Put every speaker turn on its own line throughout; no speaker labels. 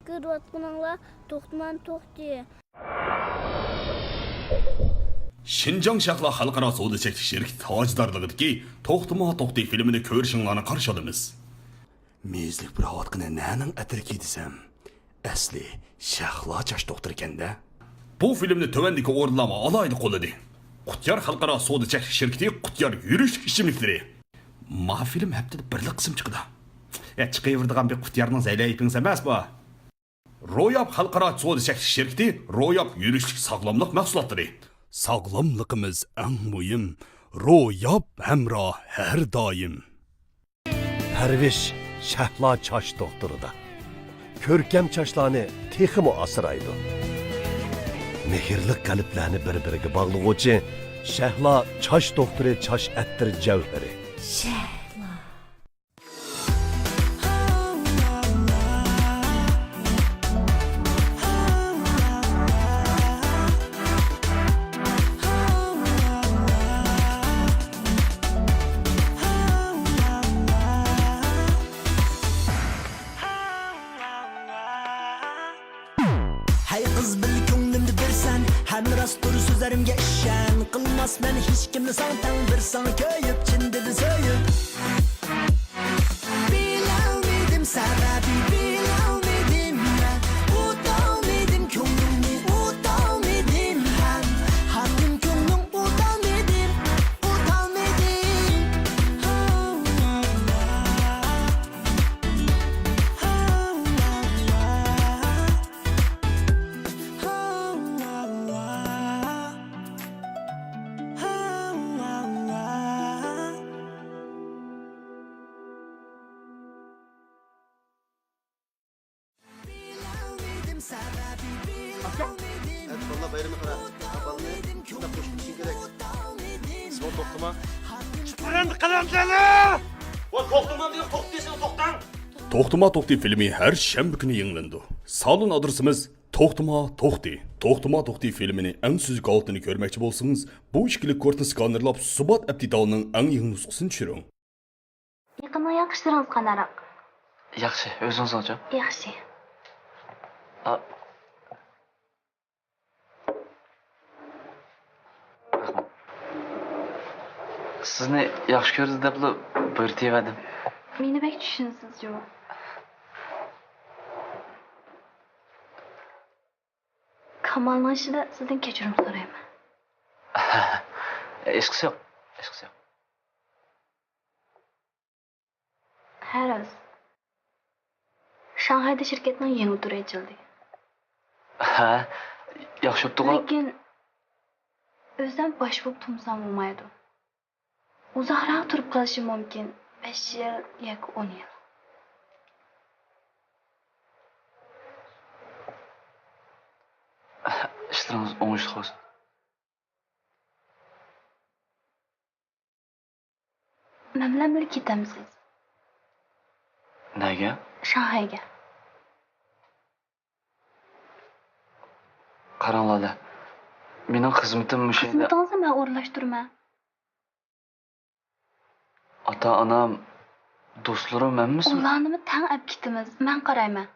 Görüyotganlar to'xtaman to'xti.
Şinjan Şahla Halkara Savdo Çeklik Şirketi tajdorligidagi To'xtama To'xti filmini ko'rishinglarni qarshi olamiz. Mezlik birovotqini naning atirki desam, asli Shahla Chash doktor ekanda. Bu filmni tövendeki o'rinlama alayli qo'lladi. Qutyar Xalqaro Savdo Çeklik Şirketi Qutyar yurish ichimliklari. Ma film haftada birli qism chiqdi. Chiqaverdigan bir Qutyarning zaylayipingiz emas bu. Ro'yab Xalqaro Savdo Çeklik Şirketi ro'yab yurishlik sog'lomlik mahsulotlari. Sog'lomligimiz eng muhim. Ro'yab hamroh har doim.
Parvish Shahla Chash doktorida. Ko'rkam chashlarni texmi asraydi. Mehrli qalblarni bir-biriga bog'lovchi Shahla Chash doktori Chash attir javhari.
Hay kız bil ko'nglimni bersan, ham rostdir so'zlarimga ishon. Qilmasman hech kimni santan, bir sana ko'yib chin dili so'yib. Bilolmadim sababi, bilolmadim men. O'tolmadim ko'nglimni, o'tolmadim ham. Hakim ko'nglim o'tolmadim, o'tolmadim.
Evet, valla bayramı kadar kapalı. Şurada koşmak için gerek. Son toktuma.
To'xtama To'xti filmi har shanba kuni yayınlandı. Salon adresimiz To'xtama To'xti. To'xtama To'xti filmini eng suzuk altını ko'rmoqchi bo'lsangiz, bu ikkilik kortni skanerlab Subat Abdidalning eng yangi nusxasini tushiring.
Yaqinda yaxshiringiz qanaroq?
Yaxshi, o'zingiz-chi?
Yaxshi.
Sizni yaxshi ko'rdi deb buyurtib edim.
Meni bek tushunsiz-ku. Qamallanishida sizdan kechirim so'rayman.
Ishqisi yo'q. Ishqisi yo'q.
Haroz. Shanghayda shirkatning yangi turi ochildi.
Ha, yaxshi bo'pti-ku.
Lekin o'zim bosh bo'lib tumsam bo'lmaydi. Uzoqroq turib qolishi mumkin. 5 yil yoki 10 yil.
Ishlaringiz o'ngishli bo'lsin.
Men bilan birga ketamsiz.
Nega?
Shanghayga.
Qaranglar. Mening xizmatim mushu yerda.
Xizmatingizni men o'rlashtirman.
Ota-onam, do'stlarim menmisizmi?
Ularni tang olib ketamiz. Men qarayman.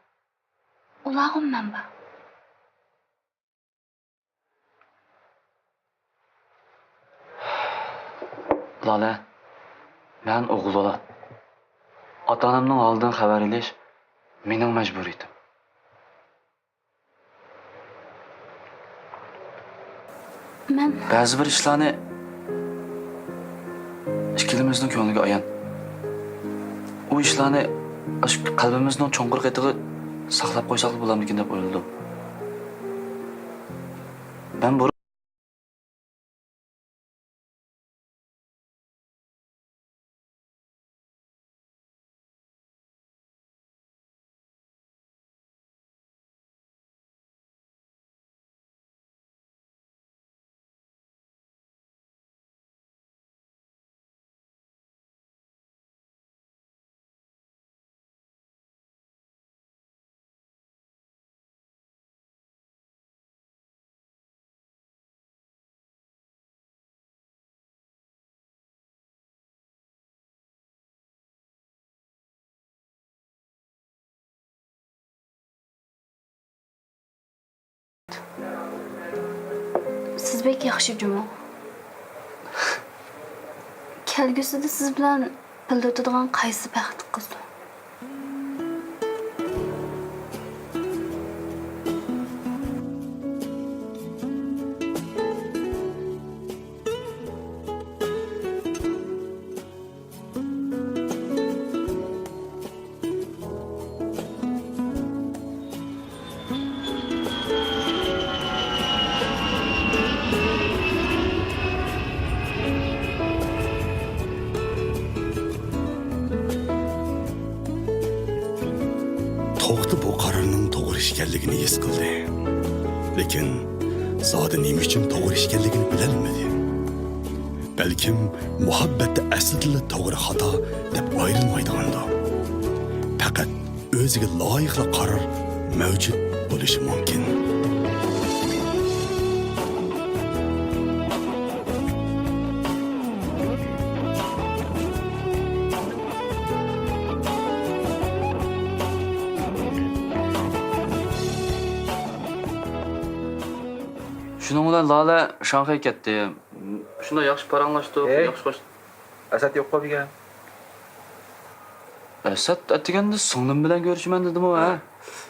Ularga manba.
Lala, men o'g'il bola. Ota-onamning holidan xabar olish mening majburiyatim.
Men
Ba'zi bir ishlarni ikkilimizning ko'ngliga ayon. U ishlarni qalbimizning cho'nqir qetig'i saqlab qo'ysak bo'larmikin deb o'yladim. Men bu
siz bek yaxshi Jumo. Kelgusida siz bilan tilda o'tadigan qaysi baxtli qizdir?
To'xti bu qarorning to'g'ri ish ekanligini his qildi. Lekin zodi nima uchun to'g'ri ish ekanligini bilolmadi. Balkim muhabbatda aslida to'g'ri xato deb ayrilmaydiganda. Faqat o'ziga loyiqli qaror mavjud bo'lishi mumkin.
Şunun bilan Lala Shanxay ketdi. Shunda yaxshi paranglashdik,
Ey.
yaxshi qo'shdi.
Asad yo'q qolgan.
Asad atganda singlim bilan ko'rishaman dedim-ku, ha.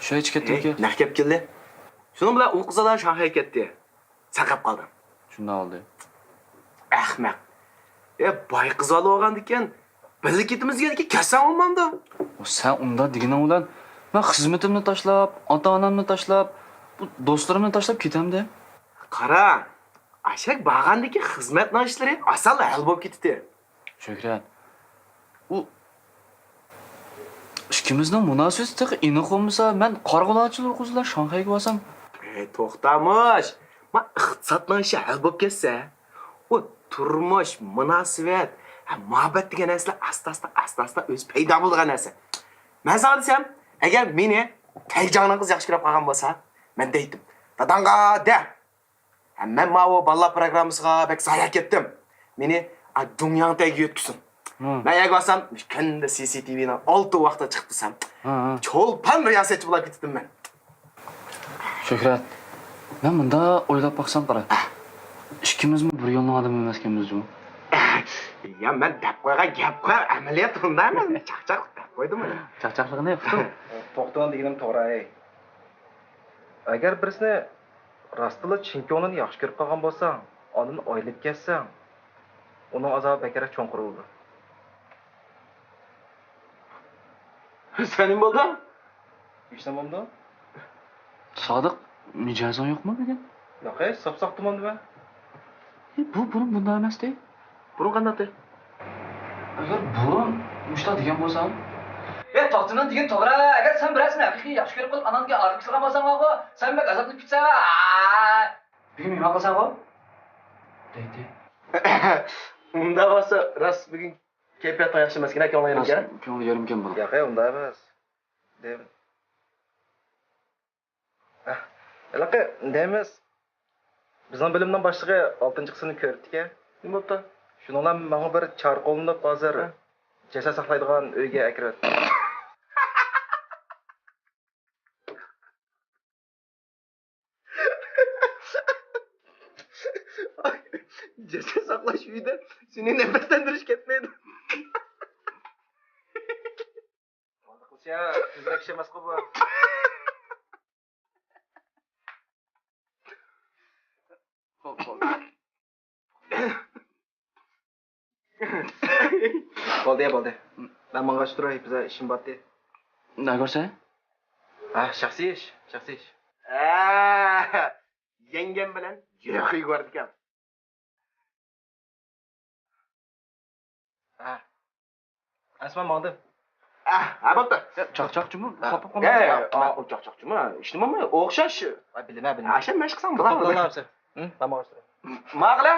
Shu hech ketdimki.
Naq kelib keldi. Shuning bilan u qizlar Shanxay ketdi. Saqab qoldim.
Shunday oldi.
Ahmaq. Boy qiz olib olgan ekan, birga ketimizga kasam olmamdi.
Sen unda deganing bilan men xizmatimni tashlab, ota-onamni tashlab, bu do'stlarimni tashlab ketamda.
Qara, ashak bag'andagi xizmat ishlari asal hal bo'lib ketdi.
Shuhrat. U ikkimizning munosabati aniq bo'lmasa, men qarg'ulochilar qizlar Shanxayga borsam,
To'xtamosh. Men iqtisoddan ishi hal bo'lib ketsa, u turmush, munosabat, muhabbat degan narsa asta-asta o'z paydo bo'lgan narsa. Men sana desam, agar meni Tayjonning qiz yaxshi ko'rib qolgan bo'lsa, men deydim. Dadanga de. Men mavo balla programmasiga bek zaya ketdim. Meni dunyoning tagiga yetkizsin. Men agar olsam, kunda CCTV'ni 6 vaqtda chiqib desam, cho'lpan riyosatchi bo'lib ketdim men.
Shuhrat. Men bunda o'ylab baqsam qara. Ikkimizmi bir yo'lning odami emas ekanmiz-ku.
Ya men deb qo'ygan gapga amaliyot qildimmi? Chaqchaq deb qo'ydim men.
Chaqchaqligini yo'qdim.
To'xtan deganim to'g'ri. Agar birisini rostila chempionini yaxshi ko'rib qolgan bo'lsang, ondan oylib ketsang, uning azobi bekarak cho'nqir bo'ldi.
Senin bo'ldi?
Hech nima bo'ldi?
Sodiq, mijozing yo'qmi degan?
Yo'q, sop-soq tumonda.
Bu burun bunday emas-da.
Burun qanday?
Agar burun mushta degan bo'lsa, to'xtinan degan to'g'ri. Agar sen birasini haqiqiy yaxshi ko'rib qolib, anangga arib qilgan bo'lsang-ku, sen bek azoblanib ketsan. Bugun nima qilsan-ku? Deydi.
Unda bo'lsa, rost bugun kayfiyat yaxshi emas ekan, ko'nglim kerak.
Ko'ngli yarimkan bo'ldi.
Yo'q, unda emas. Deb. Elaqa, demas. Bizning bilimdan boshlig'i 6-qismini ko'rdik-a.
Nima bo'ldi?
Shuningdan menga bir charqo'linib hozir jasad saqlaydigan uyga akirib.
Jasad saqlash uyida seni nafratlantirish ketmaydi.
Qilsa, tezroq ish emas-ku bu. Bo'ldi. Men mang'ash turay, biza ishim botdi.
Ne görse?
Shaxsiy ish.
Yengam bilan yo'q yubordik ham.
Asman mangdim.
Bo'pti.
Chaqchaqchimi? Qopib
Chaqchaqchimi? Ishnimi? O'xshash.
Bilaman.
Asha mashq qilsam bo'ladimi?
Bilaman. Men mang'ash turay.
Maqla.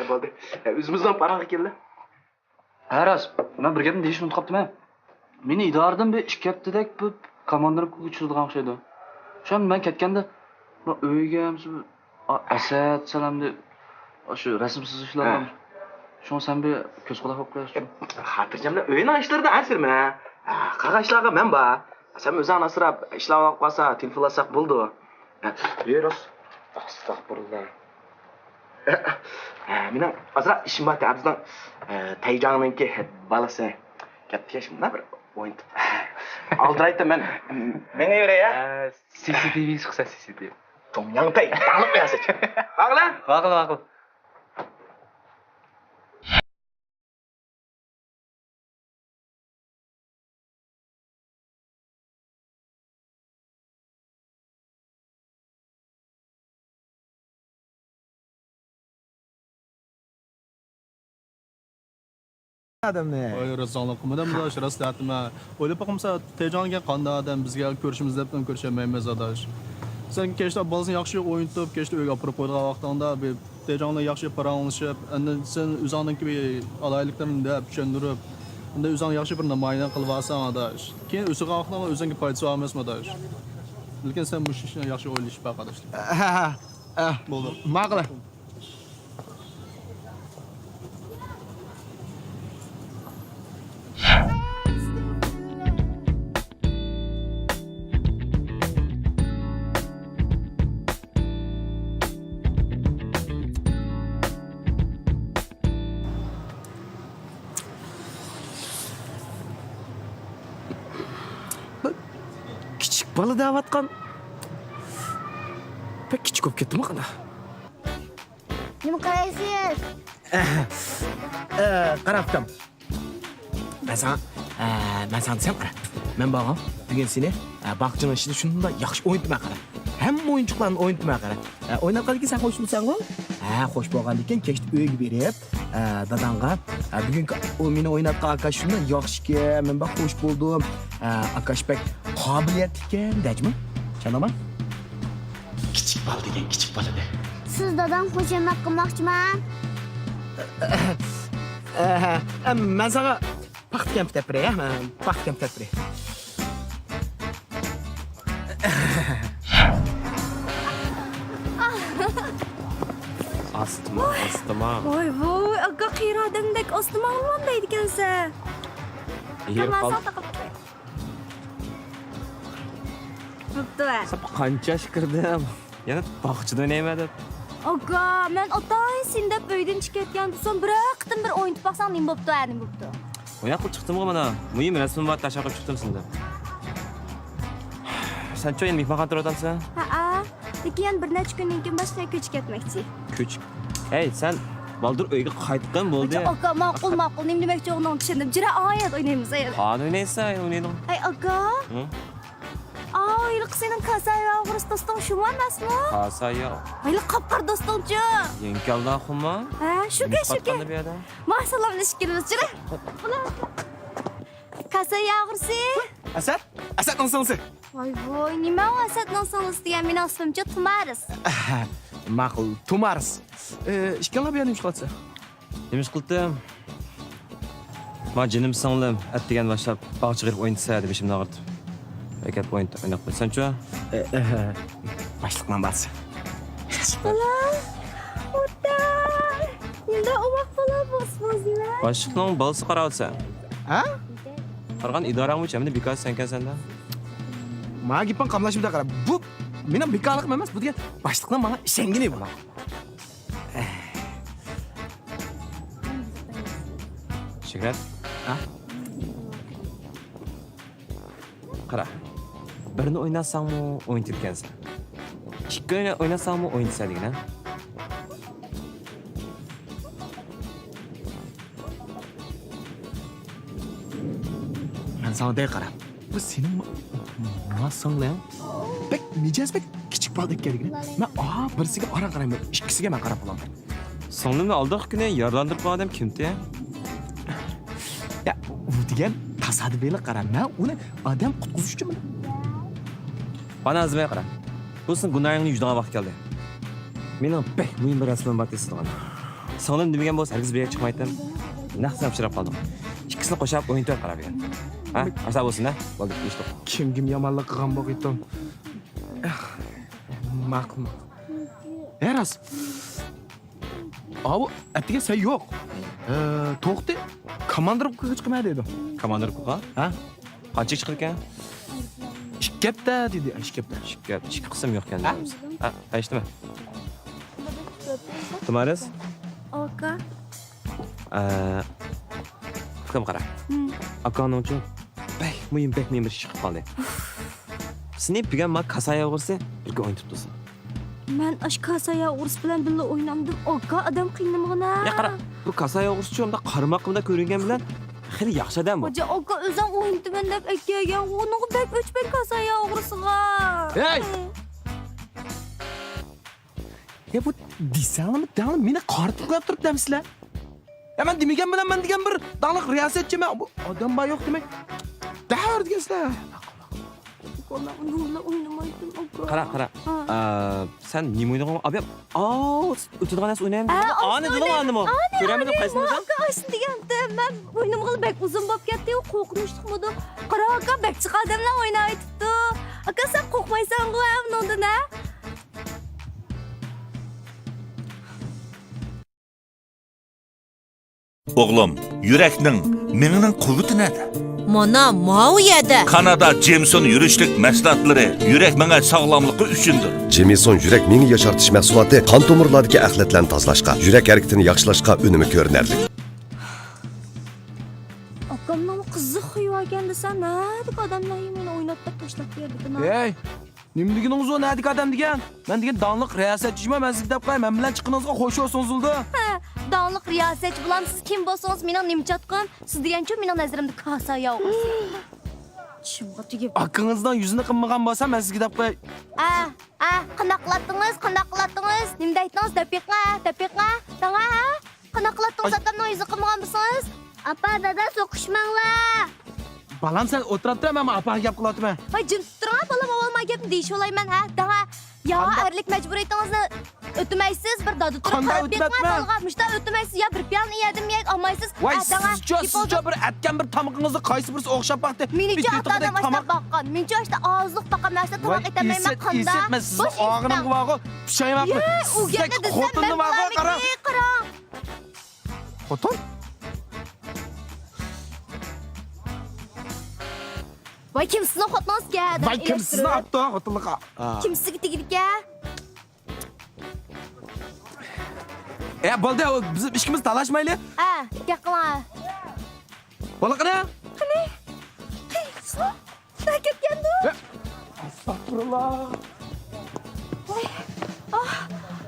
Bo'ldi. O'zimizdan parag'i keldi.
Haras, men bir gapni deyishni unutib qoldim. Meni idoradan bir ish ketdidek bu komandirib ko'chirdigan o'xshaydi. O'shan men ketganda uyga ham Asad salamni shu rasmsiz ishlar ham. Shuni sen bir ko'z quloq bo'lib qo'yasiz.
Xotirjamlar o'yin ishlarida asirman. Qag'ashlarga men bor. Sen özün asırab işlab olib qolsa, telefonlasak bo'ldi. Ey Rost. Astagfirullah. Mening azra ishim bor, abizdan Tayjonninki balasi. Katta yashimda bir o'yin. Aldirayda men menga yo'ray ya.
CCTV chiqsa CCTV.
Tomyang tay, tanib qo'yasiz. Qaqlan?
Ma'qul.
Oy, razonlik qilmadim adash, rost aytman. O'ylab boqmasa, Tejonga qanday adam bizga ko'rishimiz deb ko'rishamaymiz adash. Sen kechda bolasini yaxshi o'yintib, kechda uyga olib qo'ygan vaqtida bir Tejonga yaxshi paranglashib, endi sen o'zingning bir alayliklarni deb tushuntirib, endi o'zing yaxshi bir namoyon qilib olsan adash. Keyin o'sigan vaqtda o'zingga foydasi olmasmi adash. Lekin sen bu ishni yaxshi o'ylashib baq adash. Bo'ldi.
Ma'qul. Kichik bola da'vatgan. Pek kichik bo'lib ketdimi qana?
Nima qaraysiz?
Qarabdim. Ben sana desem qara. Men bağım bugün seni bakçının içinde şunda yaxshi o'yintima qara. Hamma o'yinchilarni o'yintima qara. O'ynatqandan sen hoş bo'lsang o? Hoş bo'lgandan keyin kechda uyga berib, dadangga bugun o meni o'ynatgan aka shunda yaxshiki, men bak hoş bo'ldim. Akash bek qobiliyatli ekan, dejmi? Tushunammi? Kichik bola degan kichik bola de.
Siz dadam qo'shilmak qilmoqchiman.
Men sana paxt kam tepre ya, paxt kam tepre.
Astıma.
Voy, aka qiradingdek ostima olmaydi ekansan.
Yer
Tamam,
qol.
sal taqib qo'y. Bo'pti.
Sap qancha shikirdim. Yana bog'chida o'ynaymadim.
Aka, men otay sen deb uydan chiqayotgan desam, bir qitim bir o'yin tupoqsang nim bo'pti.
O'ynab qilib chiqdim mana. Muhim rasmim bor, tashaqqa chiqdim senda. Sen cho'yin mehmonxonada o'tiramisan?
Ha, lekin bir necha kundan keyin boshqa ko'chib ketmoqchi.
Ko'ch. Hey, sen baldur uyga qaytgan bo'ldi.
Aka, ma'qul, nim demoqchi o'g'lim tushundim. Jira oyat o'ynaymiz ayol.
Qani o'ynaysan, o'ynaydim.
Ay, aka. Ayliq sening kasaya og'ris do'sting shu emasmi?
Qasaya.
Ayliq qapqar do'stingchi.
Yenkaldan xumma.
Ha, shuga.
Qani bu yerda?
Masallamlashib kelamiz, jira. Kasaya og'risi?
Asad nasılsın?
Voy, nima Asadning songlisi degan meni ostimcha Tumaris.
Ma'qul, Tumaris. İşkanlar bir yerdim çıkartsa.
Nemish qildim? Ma jinim singlim at degan boshlab bog'cha qilib o'ynasa deb ishimni og'irdi. Fakat o'yin o'ynab qo'ysan-chi?
Başlıkman barsa.
Bolam. O'ta. Endi ovoq bola bosmozlar.
Boshliqning bolasi qaralsa.
Ha?
Qargan idorang bo'yicha meni bekor sankansanda.
Mağa gitmen kamlaşımda kara. Bu benim bekarlık emas, bu degan başlıktan bana şengini bular.
Shikrat.
Ha?
Qara. Birini o'ynasangmi, o'yin tirkansan. Ikki o'ynasangmi, o'yin tisadigina.
Ben sana dey kara. Bu senin nasıl lan? Bek micaz bek küçük balık geldi. Ben birisiga ara qarayman, ikkisiga men qarab olaman.
Singlimni oldingi kuni yordamlab qo'ygan odam kimdi?
Ya u degan tasodifiylik qara. Men uni odam qutqizuvchiman.
Bana azmay qara. Bu sen gunohingni yuzlagan vaqt keldi. Mening bek muhim bir rasmim bor desizgan. Singlim demagan bo'lsa, hargiz berib chiqmaydim. Naqsam chirab qoldim. İkisini qo'shib o'yin to'y qarab berdim. Ha? Asa bo'lsin-da. Bo'ldi, ishdi.
Kimgim yomonlik qilgan bo'g'aydim. Ma'qul. Eras. Abi, atiga sen yo'q. To'xta. Komandir chiqmaydi dedim.
Komandir qo'qa?
Ha?
Qancha chiqir ekan?
Şikepte dedi. Şikepte.
Ikki qism yo'q ekan deymiz. Ha, aytishdimi? Tumaris?
Oka.
Kim qara. Akaning uchun bek muhim bir ish chiqib qoldi. Sinib degan ma kasaya o'g'risi birga o'ynab tursin.
Men ash kasaya urs bilan birga o'ynamdim. Oka adam qiynamag'ana.
Ya qara, bu kasaya o'g'risi unda qarmoqimda ko'ringan bilan xili yaxshi odam bu.
Hoca oka o'zing o'ynayman deb aytgan, uni bek o'chben kasaya o'g'risiga.
Hey! Ya bu desanmi, dağılım meni qartib qo'yib turibdamsizlar? Ya men demagan bilan men degan bir dağlıq riyosatchiman. Bu odam bor yo'q demak. Da'var degansizlar.
Ola uni o'ynamaydim oka.
Qara. Sen nima o'ynagan? Abi, o'tadigan narsa o'ynayman. Ani dedim o. Ko'ramiz qaysini?
Oka aslında deganda men o'ynamag'il bek uzun bo'lib ketdi-yu, qo'rqinchliqmidi. Qara oka bek chiqadimlar o'ynaytibdi. Aka sen qo'rqmaysan-ku, undan ha?
Oğlum, yürekning, menining quvvati nada?
Mana mau yerda.
Kanada Jameson yurishlik mahsulotlari yurak menga sog'lomligi uchundir.
Jameson yurak mengi yoshartish mahsuloti qon tomirlaridagi axlatlarni tozalashga, yurak harakatini yaxshilashga unumi ko'rinarli.
Akamning qiziq xuyogan desa, nima odamlar meni o'ynab tashlab berdi-ku.
Hey! Nima deganingiz o nadik odam degan? Men degan dağlıq riyosatchiman, men sizga deb qo'y, men bilan chiqiningizga qo'shib olsangizda.
Dağlıq riyosatchi bilan siz kim bo'lsangiz, mening nimchatqim, siz degancha mening nazarimda kasaya o'g'risi. Chimga tegib.
Haqqingizdan yuzini qilmagan bo'lsa, men sizga deb qo'y.
Qanday qiladingiz? Nima aytdingiz? Dapiqa. Tanga, qanday qiladingiz? Akamning yuzi qilmagan bo'lsangiz? Apa, dada so'qishmanglar.
Balam sen o'tirib tur, men apa gap qilyapman.
Voy, jin turing, balam olma gap deyish olayman, ha? Tanga, ya erlik majburiyatingizni o'tmaysiz, bir dodi turib qarab beqman, mushta o'tmaysiz, ya bir piyon yedim, ya olmaysiz.
Voy, sizcha bir atgan bir tomoqingizni qaysi birisi o'xshab baqdi.
Menicha otadam ashtab baqqan. Mencha ashta ozliq baqqan narsa tomoq etamayman qanda.
Esitma, sizni og'inim quvog'i pushayapman.
U yerda desam men qara.
Xotin?
Voy, kim sizni xotiningiz keldi?
Voy, kim sizni otdi xotinliqqa?
Kim sizga tegdi-ka?
Bo'ldi, biz ishimiz talashmayli.
Gap qilma.
Bola qani?
Qani? Qani ketgandu?
Astagfirullah.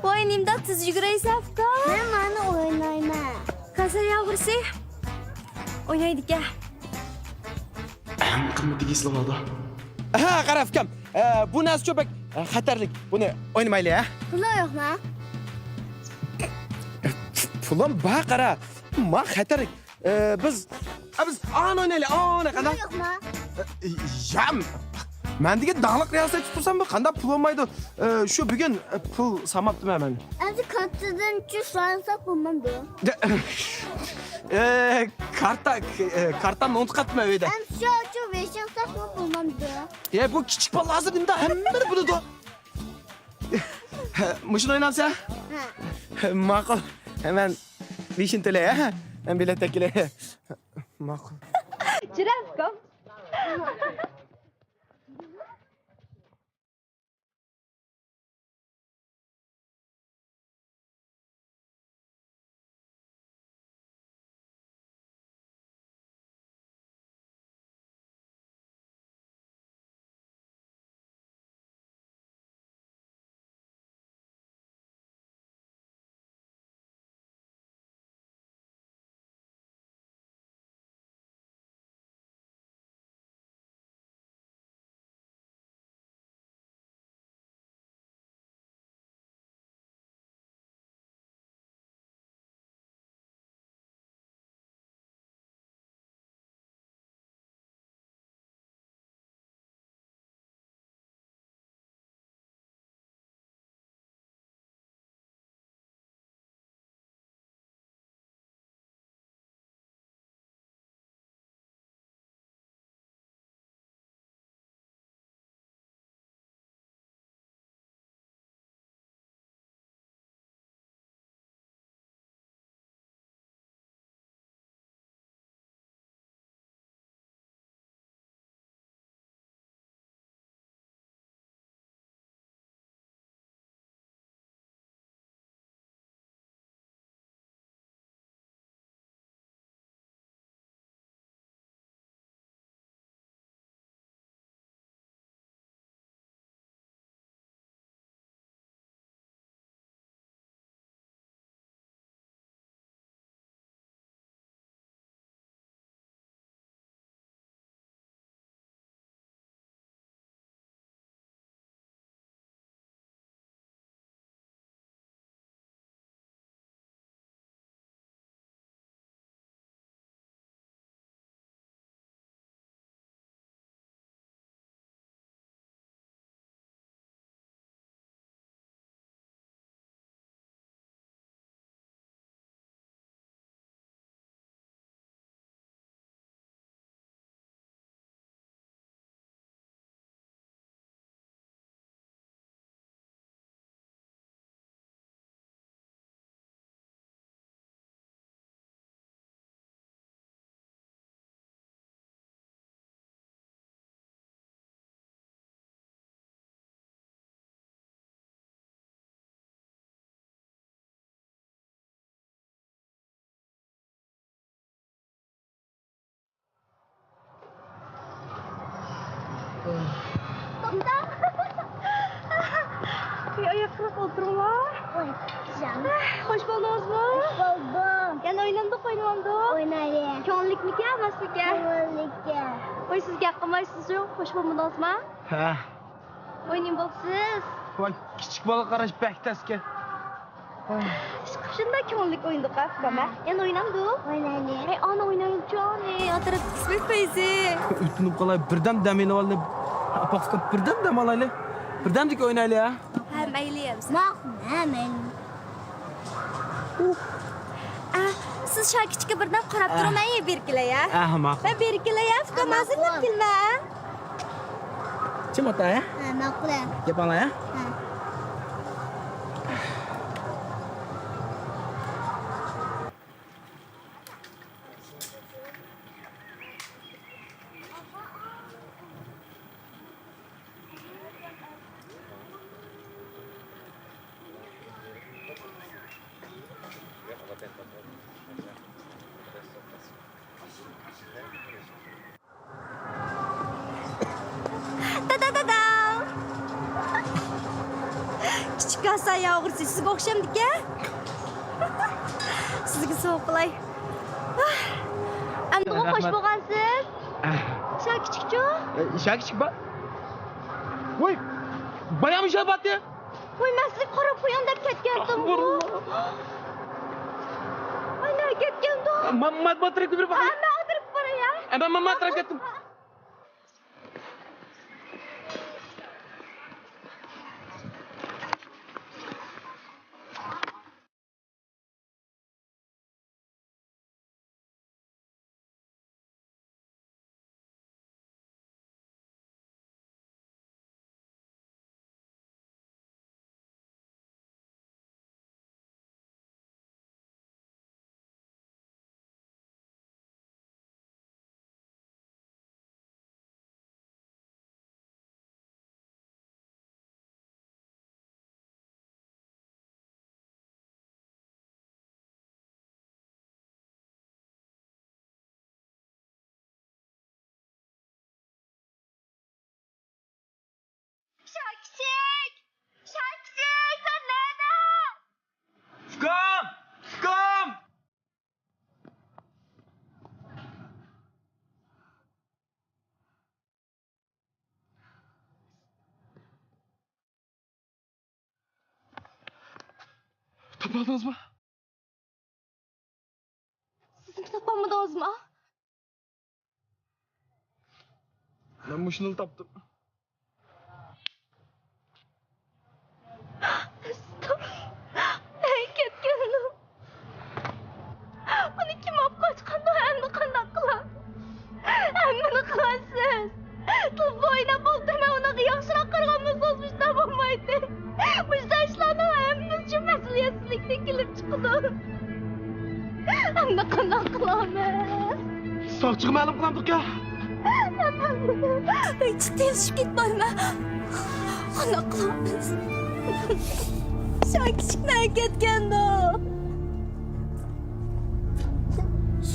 Voy, nimda siz yuguraysiz-ku? Men mana o'ynayman. Kasaya o'g'risi. O'ynaydik-a.
Qimmatligisizlar oldi. Qara fikam. Bu narsa cho'pak xatarlik. Buni o'ynamaylik, ha?
Pul yo'qmi?
Pulim ba qara. Men xatarlik. Biz o'ynaylik. Ana qana?
Yo'qmi?
Yam. Men degan dağlıq riyosatchi tursam, bu qanday pul olmaydi? Shu bugun pul samabdim men.
Endi kartadan chiqsansak bo'lmaydi.
Kartani unutqatma uyda.
Endi shu veshansak bo'lmaydi.
Bu kichik bola hozir nimda hamma biladi. Mushuni o'ynamsa? Ma'qul. Hemen beshin to'lay, ha? Men bilet tekile. Ma'qul.
Jirafka. Oturup oturma. Hoş buldunuz mu? Hoş buldum. Gel oynandık oynandık. Oynayalım. Köngülükmü emasmiki? Köngülükü. Oy sizge qilmaysiz yo'q? Hoş buldunuz mu?
Ha.
Oynayın bo'psiz.
Voy, kichik bola qarash baktasga.
Shunday köngülük o'yindik bama. Endi oynandik. Oynayalım. Ey ana oynayın joni. Oturib ismetmaysiz.
Utunib qolay, birdan dam elib olib. Apoqqa birdan dam olaylik. Birdamdek o'ynaylik ha.
Ha, mayli. Ma'qul. Siz Shakirga birdan qarab turmang, berkila ya.
Ha, ma'qul.
Ben berkila ya, fikrim hazırlab kelma.
Kim ota ya?
Ha, ma'qul.
Gap ola ya.
Da. Kichik kasa yog'urchi sizga o'xshamdika? Sizga sovuq qilay. Endi xo'sh bo'lgansiz? Shak kichikchu?
Ishak kichik ba. Voy, bayam ishab batdi.
Voy, men sizga qarab qo'ying deb ketgandim. Ana ketgandim.
Matbuot direktor bir bakay.
Hamma o'tirib boray ya.
Ben matbuot ketdim.
Şakşik, sen nerede?
Çıkam! Topladınız mı?
Siz toplamadınız mı?
Ben bu şunu taptım.
Ben ketgandim. Uni kim olib qochganda endi qanday qiladi? Hammani qilasiz. Siz o'ynab o'ltirmay unaqa yaxshiroq qilgan bo'lsangiz mushta bo'lmaydi. Mushta ishlarni hammamiz uchun mas'uliyatsizlikdan kelib chiqadi. Endi qanday qilamiz?
Soqchiga ma'lum qilamdik ya.
Hiç telishib ketmayman. Qanday qilamiz? Shakirdan ketgandi.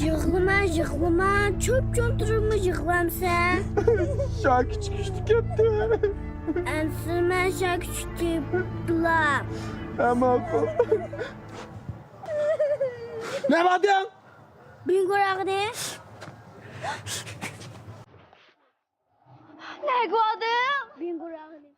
Yig'lama, cho'p cho'ntiribmi yig'lamsan?
Şakir çıkıştı gitti.
Endi men Shakir debdilar.
Ama akıl. Ne var diyorsun?
Bingurag'da. Ne ko'rdi? Bingurag'da.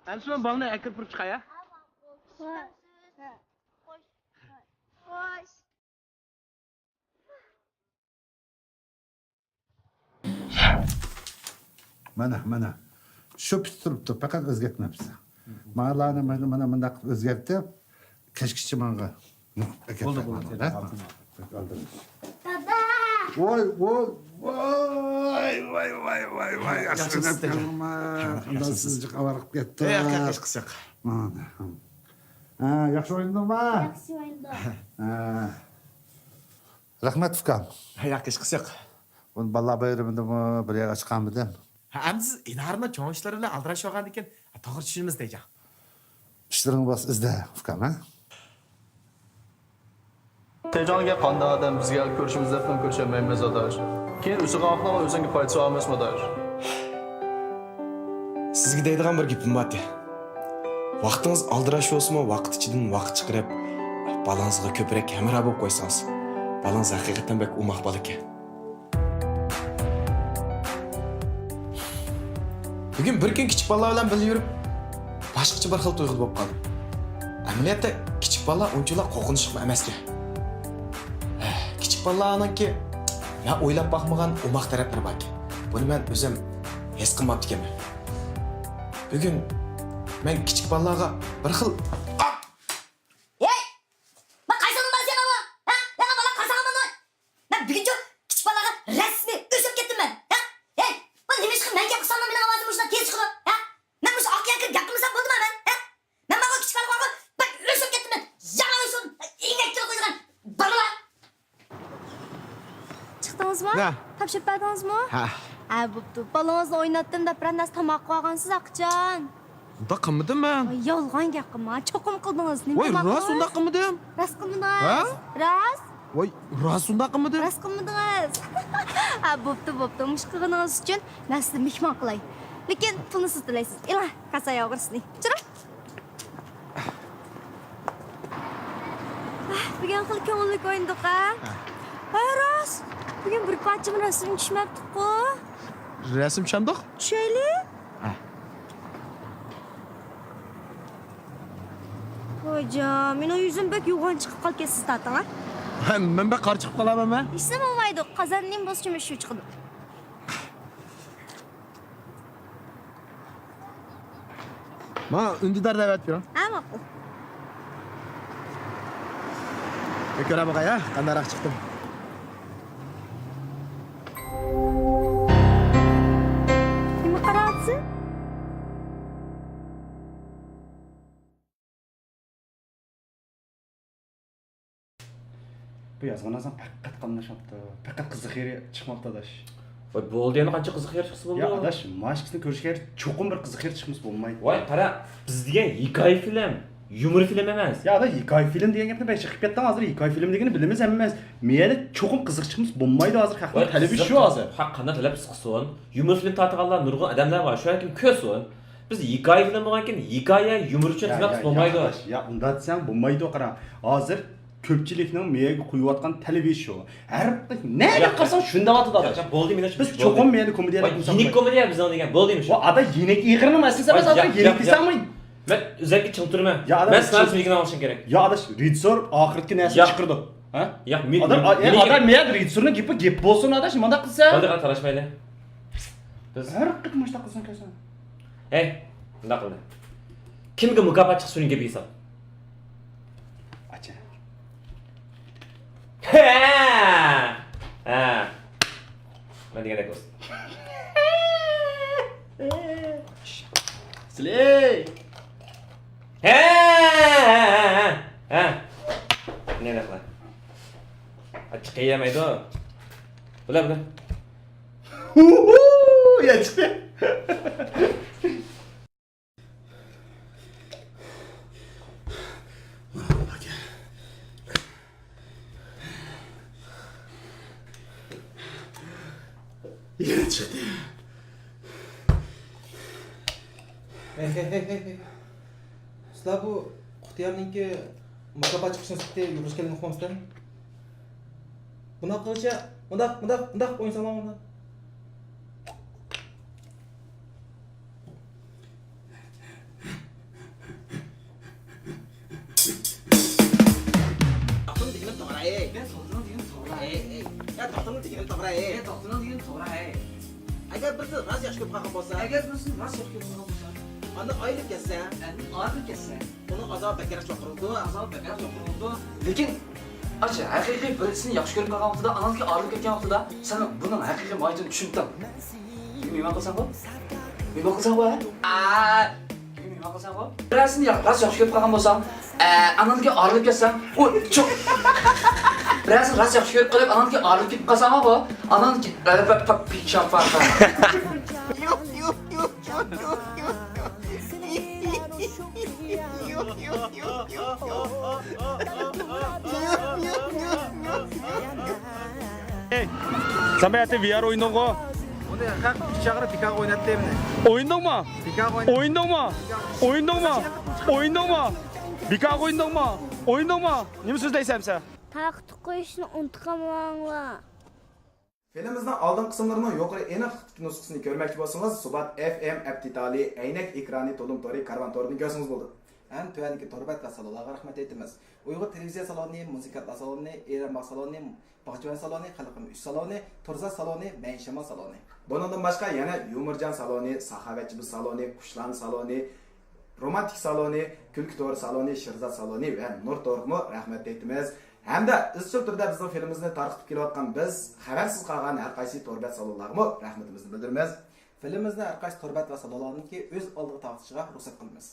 En son balını ekip bir çıkaya.
Hoş.
Mana. Şu pis turibdi, faqat o'zgartmabsiz. Ma'larni mana bundaq o'zgartib, kechgacha menga. Bo'ldi.
Dada.
Voy. Aslında yapma. Ondan sizce kavarıp gitti.
Qisaq.
Yaxshi o'yindingmi?
Yaxshi o'yinda.
Rahmat ukam.
Yo'q, hech qisi yo'q.
Buni balla bayramidami, bir yerga chiqqanmidim.
Endi siz idoraning cho'ng ishlari bilan aldirashib olgan ekan, to'g'ri tushunimiz degan.
Ishlaring bo'lsa izda ukam, ha?
Tejonga qanday odam bizga ko'rishimizda ham ko'rshamaymiz adash. Keyin o'sha vaqtda o'zingga foyda olmasmi adash?
Sizga deydigan bir gapim bor. Vaqtingiz aldirash bo'lsa-mu, vaqt ichidan vaqt chiqarib, balangizga ko'proq hamroh bo'lib qo'ysangiz, balangiz haqiqatan bek umoq bola ekan. Bugun bir kun kichik bolalar bilan birga yurib, boshqacha bir xil tuyg'u bo'lib qoldim. Amaliyotda kichik bolalar unchalar qo'rqinchli emas ekan. Kichik bolalarningki, men o'ylab baxmagan umoq taraflari bor ekan. Buni men o'zim his qilmabdi ekanman. Bugun men kichik bolalarga bir xil
Hey! Ben qaysanım ben sen ama? Ha? Yana bana qarsağımın var. Ben bugün çok küçük balaga resmi ösüp gittim ben. Ha? Hey! Ben demiş ki ben gap kısalmam benim avazım uçtan tez çıkıyor. Ha? Ben bu akıyan kır yaptığımızdan buldum hemen. Ha? Ben bana küçük balaga bak ösüp gittim ben. Yana ösün. İnekleri koyduğun balalar. Çıktınız mı?
Ne?
Tapşırıp verdiniz mi?
Ha.
Ha bu balonuzla oynattım da biraz tamak koygansız Akcan.
Unda qilmadim men.
Ay, yolg'on gap qilma. Cho'qim qildingiz. Nima
Voy, rost unda qilmadim.
Rost qilmadingiz.
Ha?
Rost?
Voy, rost unda qilmadim.
Rost qilmadingiz. Ha, bo'pti. Mush qilganingiz uchun men sizni mehmon qilay. Lekin pulni siz to'laysiz. Ila, kassaga o'girsizning. Chiroq. Bugun xil ko'ngilli o'yindiq, ha? Ha, rost. Bugun bir parcha rasm tushmabdi-ku.
Rasm tushamiq?
Tushaylik. Hocam, meni yuzim bek yo'g'on chiqib qolgan siz tatanga.
Ha, men bek qor chiqib qolaman men.
Ism olmaydi, qozonning bosishim shu chiqdi.
Men undidar da'vat beraman.
Ha, ma'qul.
Ko'ra boqay, ha, qandayroq chiqdim.
Nima qarayapsiz?
Bu yazganazdan faqat qamlashapti. Faqat qiziq yeri chiqmabdi adash.
Voy, bo'ldi yana qancha qiziq yer chiqsa bo'ldi.
Ya adash, mashqni ko'rishga cho'qim bir qiziq yer chiqmas bo'lmaydi.
Voy, qara, biz degan hikoya film, yumor film emas.
Ya da hikoya film degan gapni ben chiqib ketdim hozir. Hikoya film degani bilamiz emas. Miyada cho'qim qiziq chiqmas bo'lmaydi hozir. Haqni talabi shu hozir.
Haqqanda talab qilsin. Yumor film tortganlar nurg'un odamlar bor. Shu kim ko'rsin. Biz hikoya film bo'lgankin, hikoya yumor uchun xizmat bo'lmaydi.
Ya unda desam bo'lmaydi qara. Hozir ko'pchilikning miyaga qo'yayotgan talabi shu. Har nega qilsang shunda otadi adash.
Bo'ldi, men
Biz cho'qim miyada komediyalar
qilsak. Yinik komediya bizdan degan bo'ldimi shu?
Bu ada yinik ig'rini masisa emas, hozir yinik desammi?
Men o'zaki chiqtirman.
Ya,
Men sizlarni suyigini olishim kerak.
Ya adash, rejissor oxirgi narsa chiqirdi. Ha?
Ya, men
adam miyada rejissorning gapi gap bo'lsin adash, menda qilsa.
Bo'ldi, qarashmaydi. Biz
har qit mushta qilsan kelsan.
Hey, nima qildi? Kimga mukofot chiqsa uning gapi hisob.
Acha.
Ha. Men degandek bo'lsin.
Siley.
Ha. Ne qiladi? Achchiq yemaydi. Bular.
Ya chiqdi. Yine çıktı.
Hey. Sizlar bu Qutyarninki mukofot chiqishini kutib yurishganini uqmamsizlar? Bunaqa qilsa, undaq o'yin salom unda.
Agar birisi rost yoshga qolgan bo'lsa, unda oylik kelsa, uni azob bakarash chaqirildi.
Lekin acha haqiqiy birisini yaxshi ko'rib qolgan vaqtida, anasiga og'rib ketgan vaqtida sen buning haqiqiy mohiyatini tushunding. Nima qilsan bu? nima qilsam bu? Birasini yoqlas yaxshi ko'rib qolgan bo'lsam, ananga arilib ketsam, u cho'q. Birasini ras yaxshi ko'rib qolib, ananga arilib ketib qolsam bu, ananga pichon farqa.
Sen bayatı VR oyundun mu?
Buni haq chaqirib pikaq o'ynatdi meni.
Oyundun mu?
Pikaq o'ynatdi.
Oyundun mu? Oyundun mu? Oyundun mu? Pikaq oyundun mu? Oyundun mu? Nima so'zlaysan sen?
Taxtni qo'yishni unutqanmanglar.
Filmimizning oldin qismlarining yuqori aniq nusxasini ko'rmoqchi bo'lsangiz, Subat FM app'titali aynak ekrani to'lim tori karvan torini ko'rsangiz bo'ldi.
Ham tuandagi torbat va salonlarga rahmat aytamiz. Uyg'ur televiziya saloni, musiqa saloni, Eronboq saloni, Bog'chivan saloni, Xalqim 3 saloni, Turza saloni, Manshamol saloni.
Bundan boshqa yana Yumurjon saloni, Saxovatchibiz saloni, Qushlan saloni, Romantik saloni, Kulki to'ri saloni, Shirzat saloni va Nur to'riqmo rahmat aytamiz. Hamda izchil turda bizning filmimizni tarqatib kelayotgan biz xabarsiz qolgan har qaysi torbat salonlarga rahmatimizni bildiramiz.
Filmimizni har qaysi torbat va salonlarniki o'z oldiga taqtishiga ruxsat qilamiz.